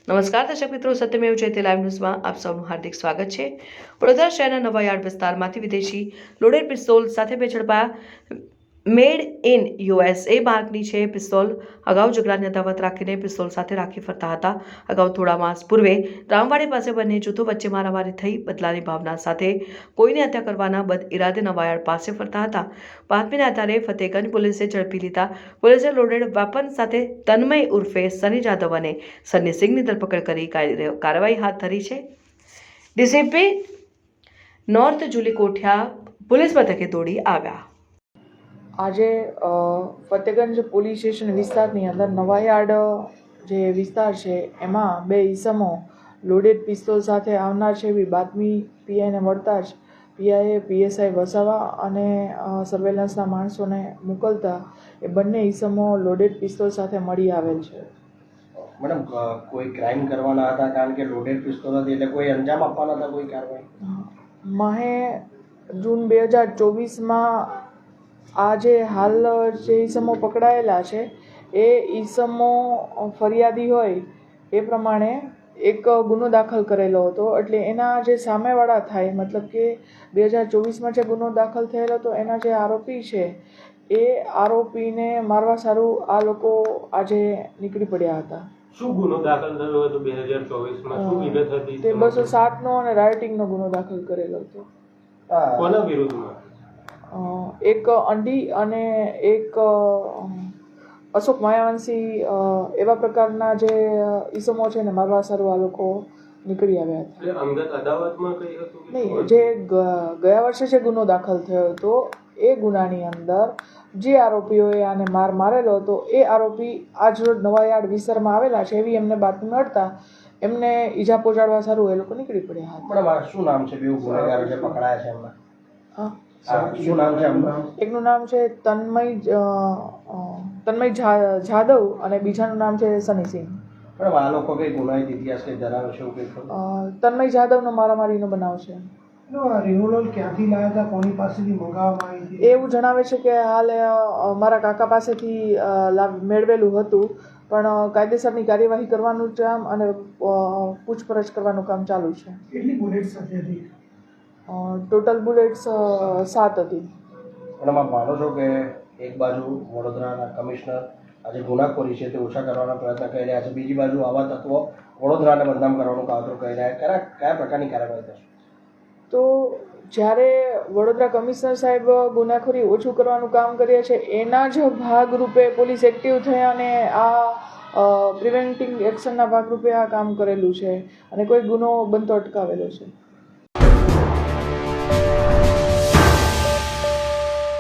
નમસ્કાર દર્શક મિત્રો, સત્યમેવ જયતે લાઈવ ન્યૂઝમાં આપ સૌનું હાર્દિક સ્વાગત છે। વડોદરા શહેરના નવાયાર્ડ વિસ્તારમાંથી વિદેશી લોડેડ પિસ્તોલ સાથે બે ઝડપાયા। મેડ ઇન USA માર્કની છે પિસ્તોલ। અગાઉ ઝઘડાની અદાવત રાખીને પિસ્તોલ સાથે રાખી ફરતા હતા। અગાઉ થોડા માસ પૂર્વે રામવાડી પાસે બંને જૂથો વચ્ચે મારામારી થઈ। બદલાની ભાવના સાથે કોઈને હત્યા કરવાના બદ ઇરાદે નવાયાર્ડ પાસે ફરતા હતા। બાતમીના આધારે ફતેગંજ પોલીસે ઝડપી લીધા। પોલીસે લોડેડ વેપન સાથે તન્મય ઉર્ફે સની જાદવ અને સની સિંહની ધરપકડ કરી કાર્યવાહી હાથ ધરી છે। DCP north Julie Kothiya police મથકે દોડી આવ્યા। આજે ફતેગંજ પોલીસ સ્ટેશન વિસ્તારની અંદર નવાયાર્ડ જે વિસ્તાર છે એમાં બે ઈસમો લોડેડ પિસ્તોલ સાથે આવનાર છે એવી બાતમી પીઆઈને મળતા જ પીઆઈએ પીએસઆઈ વસાવા અને સર્વેલન્સના માણસોને મોકલતા એ બંને ઈસમો લોડેડ પિસ્તોલ સાથે મળી આવેલ છે। મેડમ, કોઈ ક્રાઇમ કરવાના હતા કારણ કે લોડેડ પિસ્તોલ હતી એટલે કોઈ અંજામ આપવાના હતા કોઈ કાર્યવાહી? માહે જૂન 2024માં આ જે હાલ જે ઈસમો પકડાયેલા છે એ ઈસમો ફરિયાદી હોય એ પ્રમાણે એક ગુનો દાખલ કરેલો હતો। એટલે એના જે સામેવાળા થાય, મતલબ કે 2024માં જે ગુનો દાખલ થયેલો હતો એના જે આરોપી છે એ આરોપીને મારવા સારું આ લોકો આજે નીકળી પડ્યા હતા। શું ગુનો દાખલ થયો હતો 2024માં? શું વિગત હતી? તે 207નો અને રાયોટિંગનો ગુનો દાખલ કરેલો હતો। કોના વિરુદ્ધમાં? એક અંડી અને એક અશોક માયાવંશી એવા પ્રકારના જે ઈસમો છે ને મારવા સારું આ લોકો નીકળી આવ્યા હતા। એટલે અંગત અદાવતમાં કઈ હતું? નહીં, જે ગયા વર્ષે જે ગુનો દાખલ થયો હતો એ ગુનાની અંદર જે આરોપીઓએ આને મારેલો હતો એ આરોપી આજરોજ નવાયાર્ડ વિસ્તારમાં આવેલા છે એવી એમને બાતમી મળતા એમને ઈજા પહોંચાડવા સારું એ લોકો નીકળી પડ્યા હતા। મેડમ, શું નામ છે બે ગુનેગારો જે પકડાયા છે એમના? હા, શું નામ છે એમનું? એકનું નામ છે તન્મય જાદવ અને બીજાનું નામ છે સની સિંહ। મેડમ, આ લોકો કઈ ગુનાહિત ઇતિહાસ કઈ ધરાવે છે એવું કઈ? તન્મય જાદવનો મારામારીનો બનાવ છે। રિવોલ્વર ક્યાંથી લાવ્યા હતા, કોની પાસેથી મંગાવવામાં આવી હતી? એવું જણાવે છે કે હાલ મારા કાકા પાસેથી મેળવેલું હતું, પણ કાયદેસરની કાર્યવાહી કરવાનું કામ અને પૂછપરછ કરવાનું કામ ચાલુ છે। કેટલી બુલેટ્સ હતી? ટોટલ બુલેટ્સ 7 હતી। મેડમ, આપ માનો છો કે એક બાજુ વડોદરાના કમિશનર આજે ગુનાખોરી છે તે ઓછા કરવાનો પ્રયત્ન કરી રહ્યા છે, બીજી બાજુ આવા તત્વો વડોદરાને બદનામ કરવાનું કાવતરું કરી રહ્યા, કયા પ્રકારની કાર્યવાહી થશે? તો જ્યારે વડોદરા કમિશનર સાહેબ ગુનાખોરી ઓછું કરવાનું કામ કરીએ છે એના જ ભાગરૂપે પોલીસ એક્ટિવ થઈ અને આ પ્રિવેન્ટિંગ એક્શનના ભાગરૂપે આ કામ કરેલું છે અને કોઈ ગુનો બનતો અટકાવેલો છે।